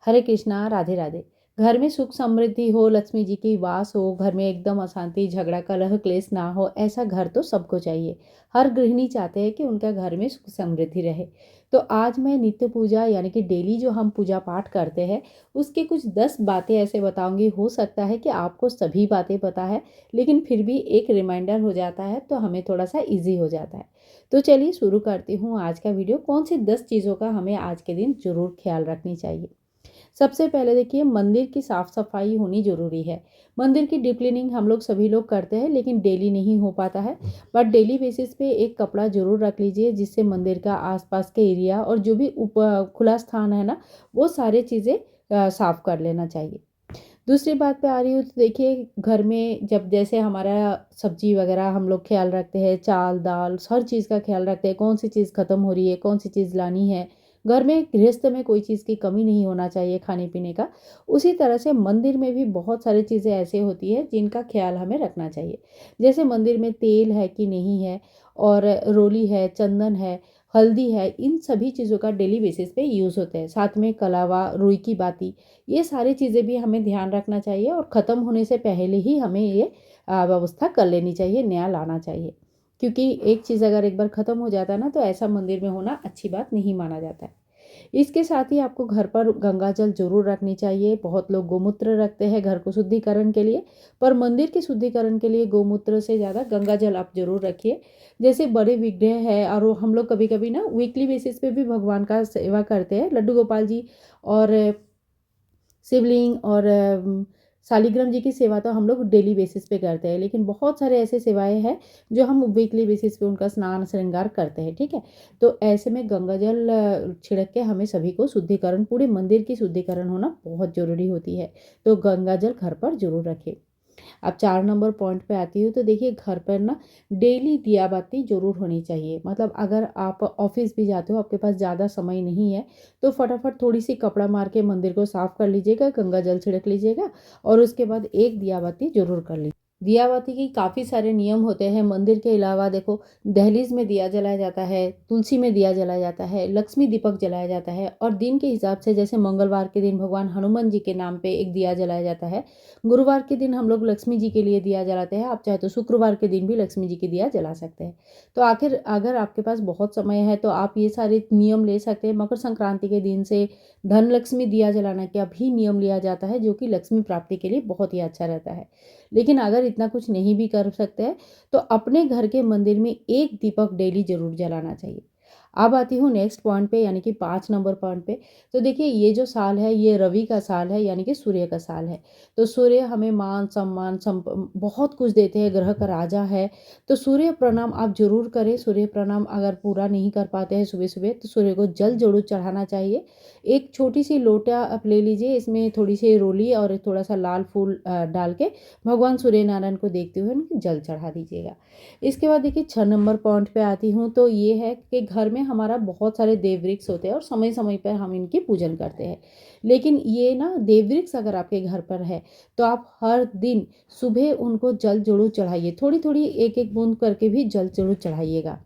हरे कृष्णा, राधे राधे। घर में सुख समृद्धि हो, लक्ष्मी जी की वास हो, घर में एकदम अशांति, झगड़ा, कलह, क्लेश ना हो, ऐसा घर तो सबको चाहिए। हर गृहिणी चाहते हैं कि उनका घर में सुख समृद्धि रहे। तो आज मैं नित्य पूजा यानी कि डेली जो हम पूजा पाठ करते हैं, उसके कुछ 10 बातें ऐसे बताऊंगी। हो सकता है कि आपको सभी बातें पता है, लेकिन फिर भी एक रिमाइंडर हो जाता है तो हमें थोड़ा सा ईजी हो जाता है। तो चलिए शुरू करती हूँ आज का वीडियो। कौन सी 10 चीज़ों का हमें आज के दिन जरूर ख्याल रखनी चाहिए। सबसे पहले देखिए, मंदिर की साफ सफाई होनी जरूरी है। मंदिर की डीप क्लीनिंग हम लोग सभी लोग करते हैं, लेकिन डेली नहीं हो पाता है। बट डेली बेसिस पे एक कपड़ा जरूर रख लीजिए, जिससे मंदिर का आसपास के एरिया और जो भी खुला स्थान है ना, वो सारे चीज़ें साफ कर लेना चाहिए। दूसरी बात पे आ रही हूँ तो देखिए, घर में जब जैसे हमारा सब्जी वगैरह हम लोग ख्याल रखते हैं, चाल दाल हर चीज़ का ख्याल रखते हैं, कौन सी चीज़ ख़त्म हो रही है, कौन सी चीज़ लानी है। घर में गृहस्थ में कोई चीज़ की कमी नहीं होना चाहिए खाने पीने का। उसी तरह से मंदिर में भी बहुत सारी चीज़ें ऐसे होती है जिनका ख्याल हमें रखना चाहिए। जैसे मंदिर में तेल है कि नहीं है, और रोली है, चंदन है, हल्दी है, इन सभी चीज़ों का डेली बेसिस पे यूज़ होता है। साथ में कलावा, रुई की बाती, ये सारी चीज़ें भी हमें ध्यान रखना चाहिए, और ख़त्म होने से पहले ही हमें ये व्यवस्था कर लेनी चाहिए, नया लाना चाहिए। क्योंकि एक चीज़ अगर एक बार ख़त्म हो जाता है ना, तो ऐसा मंदिर में होना अच्छी बात नहीं माना जाता है। इसके साथ ही आपको घर पर गंगा जल जरूर रखनी चाहिए। बहुत लोग गोमूत्र रखते हैं घर को शुद्धिकरण के लिए, पर मंदिर के शुद्धिकरण के लिए गोमूत्र से ज़्यादा गंगा जल आप जरूर रखिए। जैसे बड़े विग्रह है, और हम लोग कभी कभी ना वीकली बेसिस पे भी भगवान का सेवा करते हैं, लड्डू गोपाल जी और शिवलिंग और शालिग्राम जी की सेवा तो हम लोग डेली बेसिस पे करते हैं, लेकिन बहुत सारे ऐसे सेवाएं हैं जो हम वीकली बेसिस पे उनका स्नान श्रृंगार करते हैं। ठीक है, तो ऐसे में गंगा जल छिड़क के हमें सभी को शुद्धिकरण, पूरे मंदिर की शुद्धिकरण होना बहुत जरूरी होती है। तो गंगा जल घर पर जरूर रखें। अब 4 नंबर पॉइंट पे आती हूँ तो देखिए, घर पर ना डेली दिया बाती जरूर होनी चाहिए। मतलब अगर आप ऑफिस भी जाते हो, आपके पास ज़्यादा समय नहीं है, तो फटाफट थोड़ी सी कपड़ा मार के मंदिर को साफ कर लीजिएगा, गंगा जल छिड़क लीजिएगा, और उसके बाद एक दिया बाती जरूर कर लीजिए। दिया बाती की काफ़ी सारे नियम होते हैं। मंदिर के अलावा देखो, दहलीज में दिया जलाया जाता है, तुलसी में दिया जलाया जाता है, लक्ष्मी दीपक जलाया जाता है, और दिन के हिसाब से जैसे मंगलवार के दिन भगवान हनुमान जी के नाम पे एक दिया जलाया जाता है। गुरुवार के दिन हम लोग लक्ष्मी जी के लिए दिया जलाते हैं। आप चाहे तो शुक्रवार के दिन भी लक्ष्मी जी की दिया जला सकते हैं। तो आखिर अगर आपके पास बहुत समय है तो आप ये सारे नियम ले सकते हैं। मकर संक्रांति के दिन से धन लक्ष्मी दिया जलाना का भी नियम लिया जाता है, जो कि लक्ष्मी प्राप्ति के लिए बहुत ही अच्छा रहता है। लेकिन अगर इतना कुछ नहीं भी कर सकते हैं, तो अपने घर के मंदिर में एक दीपक डेली जरूर जलाना चाहिए। अब आती हूँ नेक्स्ट पॉइंट पे, यानी कि 5 नंबर पॉइंट पे। तो देखिए, ये जो साल है ये रवि का साल है, यानी कि सूर्य का साल है। तो सूर्य हमें मान सम्मान बहुत कुछ देते हैं, ग्रह का राजा है। तो सूर्य प्रणाम आप जरूर करें। सूर्य प्रणाम अगर पूरा नहीं कर पाते हैं सुबह सुबह, तो सूर्य को जल जरूर चढ़ाना चाहिए। एक छोटी सी लोटा आप ले लीजिए, इसमें थोड़ी सी रोली और थोड़ा सा लाल फूल डाल के भगवान सूर्य नारायण को देखते हुए उनको जल चढ़ा दीजिएगा। इसके बाद देखिए, 6 नंबर पॉइंट पे आती हूँ तो ये है कि घर में हमारा बहुत सारे देव वृक्ष होते हैं, और समय समय पर हम इनकी पूजन करते हैं। लेकिन ये ना देव वृक्ष अगर आपके घर पर है, तो आप हर दिन सुबह उनको जल जरूर चढ़ाइए। थोड़ी थोड़ी एक एक बूंद करके भी जल जरूर चढ़ाइएगा।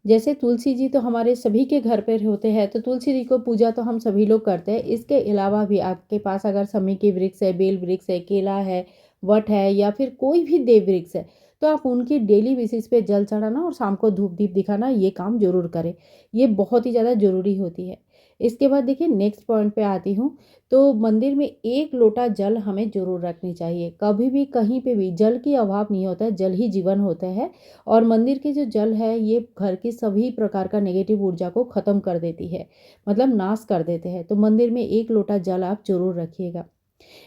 जैसे तुलसी जी तो हमारे सभी के घर पर होते हैं, तो तुलसी जी को पूजा तो हम सभी लोग करते हैं। इसके अलावा भी आपके पास अगर समी के वृक्ष है, बेल वृक्ष है, केला है, वट है, या फिर कोई भी देव वृक्ष है, तो आप उनकी डेली बेसिस पे जल चढ़ाना और शाम को धूप दीप दिखाना, ये काम जरूर करें। ये बहुत ही ज़्यादा जरूरी होती है। इसके बाद देखिए, नेक्स्ट पॉइंट पे आती हूँ। तो मंदिर में एक लोटा जल हमें जरूर रखनी चाहिए। कभी भी कहीं पे भी जल की अभाव नहीं होता है, जल ही जीवन होता है। और मंदिर के जो जल है, ये घर की सभी प्रकार का नेगेटिव ऊर्जा को खत्म कर देती है, मतलब नाश कर देते हैं। तो मंदिर में एक लोटा जल आप जरूर रखिएगा।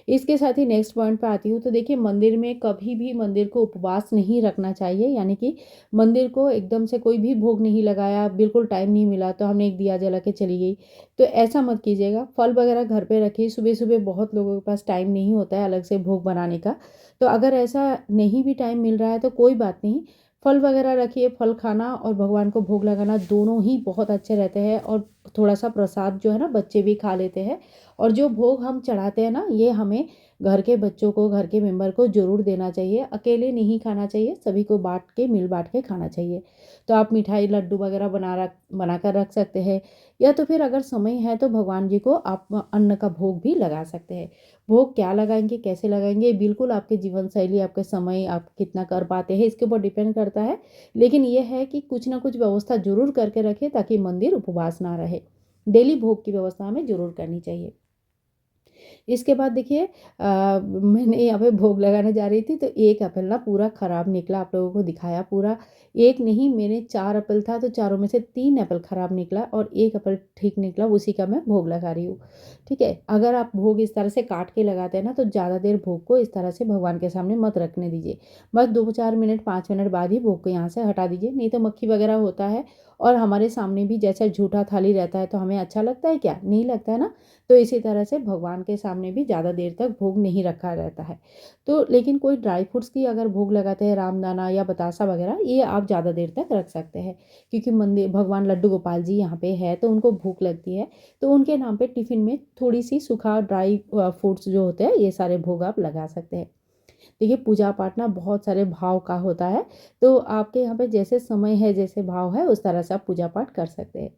इसके साथ ही नेक्स्ट पॉइंट पे आती हूँ तो देखिए, मंदिर में कभी भी मंदिर को उपवास नहीं रखना चाहिए। यानी कि मंदिर को एकदम से कोई भी भोग नहीं लगाया, बिल्कुल टाइम नहीं मिला तो हमने एक दिया जला के चली गई, तो ऐसा मत कीजिएगा। फल वगैरह घर पे रखिए। सुबह सुबह बहुत लोगों के पास टाइम नहीं होता है अलग से भोग बनाने का, तो अगर ऐसा नहीं भी टाइम मिल रहा है तो कोई बात नहीं, फल वगैरह रखिए। फल खाना और भगवान को भोग लगाना दोनों ही बहुत अच्छे रहते हैं, और थोड़ा सा प्रसाद जो है ना, बच्चे भी खा लेते हैं। और जो भोग हम चढ़ाते हैं ना, ये हमें घर के बच्चों को, घर के मेंबर को जरूर देना चाहिए। अकेले नहीं खाना चाहिए, सभी को मिल बांट के खाना चाहिए। तो आप मिठाई लड्डू वगैरह बना कर रख सकते हैं। या तो फिर अगर समय है तो भगवान जी को आप अन्न का भोग भी लगा सकते हैं। भोग क्या लगाएंगे, कैसे लगाएंगे, बिल्कुल आपके जीवन शैली, आपके समय, आप कितना कर पाते हैं इसके ऊपर डिपेंड करता है। लेकिन ये है कि कुछ ना कुछ व्यवस्था जरूर करके रखें ताकि मंदिर उपवास ना रहे। डेली भोग की व्यवस्था हमें जरूर करनी चाहिए। इसके बाद देखिए मैंने यहाँ पे भोग लगाने जा रही थी तो एक एप्पल ना पूरा ख़राब निकला, आप लोगों को दिखाया पूरा। एक नहीं, मैंने 4 एप्पल था तो चारों में से 3 एप्पल ख़राब निकला और 1 एप्पल ठीक निकला, उसी का मैं भोग लगा रही हूँ। ठीक है, अगर आप भोग इस तरह से काट के लगाते हैं ना तो ज़्यादा देर भोग को इस तरह से भगवान के सामने मत रखने दीजिए। बस 2-4 मिनट 5 मिनट बाद ही भोग को यहाँ से हटा दीजिए, नहीं तो मक्खी वगैरह होता है। और हमारे सामने भी जैसा झूठा थाली रहता है तो हमें अच्छा लगता है क्या? नहीं लगता है ना। तो इसी तरह से भगवान के सामने भी ज़्यादा देर तक भोग नहीं रखा रहता है। तो लेकिन कोई ड्राई फ्रूट्स की अगर भोग लगाते हैं, रामदाना या बतासा वगैरह, ये आप ज़्यादा देर तक रख सकते हैं। क्योंकि मंदिर भगवान लड्डू गोपाल जी यहाँ पे है तो उनको भूख लगती है, तो उनके नाम पे टिफ़िन में थोड़ी सी सूखा ड्राई फ्रूट्स जो होते हैं ये सारे भोग आप लगा सकते हैं। देखिए पूजा पाठ ना बहुत सारे भाव का होता है, तो आपके यहाँ पे जैसे समय है, जैसे भाव है, उस तरह से आप पूजा पाठ कर सकते हैं।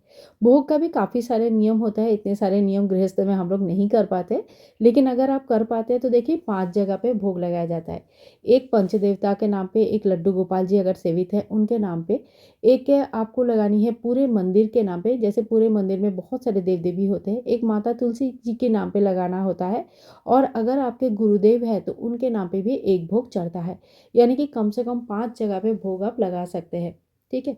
भोग का भी काफ़ी सारे नियम होता है, इतने सारे नियम गृहस्थ में हम लोग नहीं कर पाते, लेकिन अगर आप कर पाते हैं तो देखिए 5 जगह पे भोग लगाया जाता है। एक पंचदेवता के नाम पे, एक लड्डू गोपाल जी अगर सेवित है उनके नाम पे, एक आपको लगानी है पूरे मंदिर के नाम पे, जैसे पूरे मंदिर में बहुत सारे देव देवी होते हैं, एक माता तुलसी जी के नाम पे लगाना होता है। और अगर आपके गुरुदेव है तो उनके नाम पे भी एक भोग चढ़ता है। यानी कि कम से कम 5 जगह पे भोग आप लगा सकते हैं। ठीक है,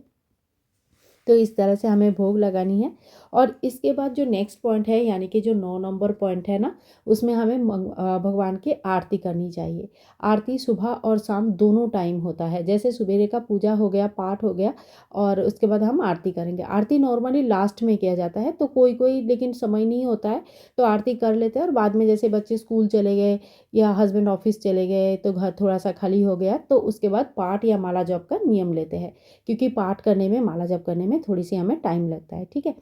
तो इस तरह से हमें भोग लगानी है। और इसके बाद जो नेक्स्ट पॉइंट है, यानी कि जो 9 नंबर पॉइंट है ना, उसमें हमें भगवान की आरती करनी चाहिए। आरती सुबह और शाम दोनों टाइम होता है। जैसे सुबेरे का पूजा हो गया, पाठ हो गया, और उसके बाद हम आरती करेंगे। आरती नॉर्मली लास्ट में किया जाता है, तो कोई कोई लेकिन समय नहीं होता है तो आरती कर लेते हैं, और बाद में जैसे बच्चे स्कूल चले गए या हस्बैंड ऑफिस चले गए तो घर थोड़ा सा खाली हो गया, तो उसके बाद पाठ या माला जप का नियम लेते हैं। क्योंकि पाठ करने में, माला जप करने में थोड़ी सी हमें टाइम लगता है। ठीक है,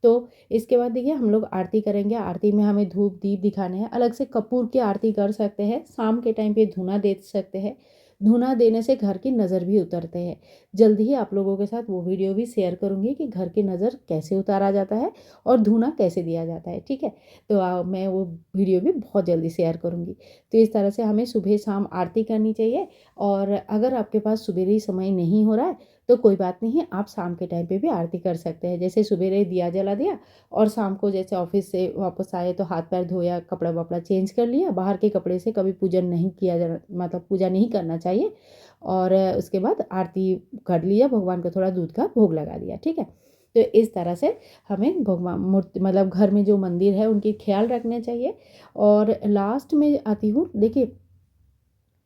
तो इसके बाद देखिए हम लोग आरती करेंगे। आरती में हमें धूप दीप दिखाने हैं, अलग से कपूर की आरती कर सकते हैं। शाम के टाइम पे धूना दे सकते हैं। धूना देने से घर की नज़र भी उतरते हैं। जल्दी ही आप लोगों के साथ वो वीडियो भी शेयर करूँगी कि घर की नज़र कैसे उतारा जाता है और धूना कैसे दिया जाता है। ठीक है, तो मैं वो वीडियो भी बहुत जल्दी शेयर करूँगी। तो इस तरह से हमें सुबह शाम आरती करनी चाहिए। और अगर आपके पास सुबेरे समय नहीं हो रहा है तो कोई बात नहीं, आप शाम के टाइम पे भी आरती कर सकते हैं। जैसे सुबेरे दिया जला दिया और शाम को जैसे ऑफिस से वापस आए तो हाथ पैर धोया, कपड़ा वपड़ा चेंज कर लिया। बाहर के कपड़े से कभी पूजन नहीं किया जाना, मतलब पूजा नहीं करना चाहिए। और उसके बाद आरती कर लिया, भगवान को थोड़ा दूध का भोग लगा दिया। ठीक है, तो इस तरह से हमें भगवान मूर्ति, मतलब घर में जो मंदिर है उनकी ख्याल रखना चाहिए। और लास्ट में आती हूँ, देखिए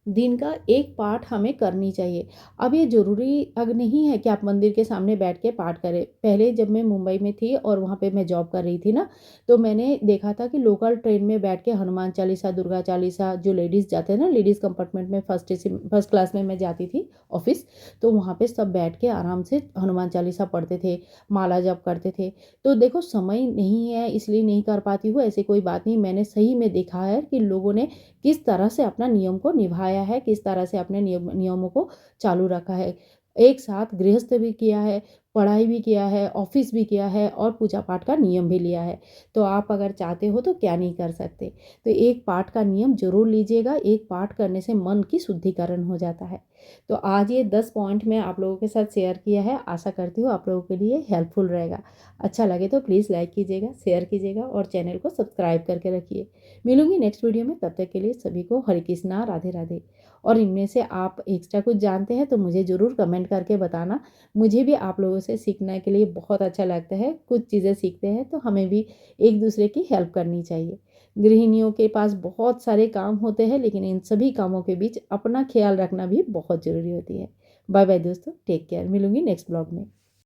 दिन का एक पाठ हमें करनी चाहिए। अब ये ज़रूरी अब नहीं है कि आप मंदिर के सामने बैठ के पाठ करें। पहले जब मैं मुंबई में थी और वहाँ पे मैं जॉब कर रही थी ना, तो मैंने देखा था कि लोकल ट्रेन में बैठ के हनुमान चालीसा, दुर्गा चालीसा, जो लेडीज़ जाते हैं ना, लेडीज़ कंपार्टमेंट में फर्स्ट क्लास में मैं जाती थी ऑफिस, तो वहाँ पे सब बैठ के आराम से हनुमान चालीसा पढ़ते थे, माला जप करते थे। तो देखो समय नहीं है इसलिए नहीं कर पाती हूँ, ऐसी कोई बात नहीं। मैंने सही में देखा है कि लोगों ने किस तरह से अपना नियम को निभाया है, किस तरह से अपने नियमों को चालू रखा है। एक साथ गृहस्थ भी किया है, पढ़ाई भी किया है, ऑफिस भी किया है और पूजा पाठ का नियम भी लिया है। तो आप अगर चाहते हो तो क्या नहीं कर सकते। तो एक पाठ का नियम ज़रूर लीजिएगा, एक पाठ करने से मन की शुद्धिकरण हो जाता है। तो आज ये 10 पॉइंट मैं आप लोगों के साथ शेयर किया है, आशा करती हूँ आप लोगों के लिए हेल्पफुल रहेगा। अच्छा लगे तो प्लीज़ लाइक कीजिएगा, शेयर कीजिएगा और चैनल को सब्सक्राइब करके रखिए। मिलूंगी नेक्स्ट वीडियो में, तब तक के लिए सभी को हरे कृष्णा, राधे राधे। और इनमें से आप एक्स्ट्रा कुछ जानते हैं तो मुझे ज़रूर कमेंट करके बताना। मुझे भी आप लोगों से सीखने के लिए बहुत अच्छा लगता है। कुछ चीज़ें सीखते हैं तो हमें भी एक दूसरे की हेल्प करनी चाहिए। गृहिणियों के पास बहुत सारे काम होते हैं, लेकिन इन सभी कामों के बीच अपना ख्याल रखना भी बहुत ज़रूरी होती है। बाय बाय दोस्तों, टेक केयर। मिलूंगी नेक्स्ट ब्लॉग में।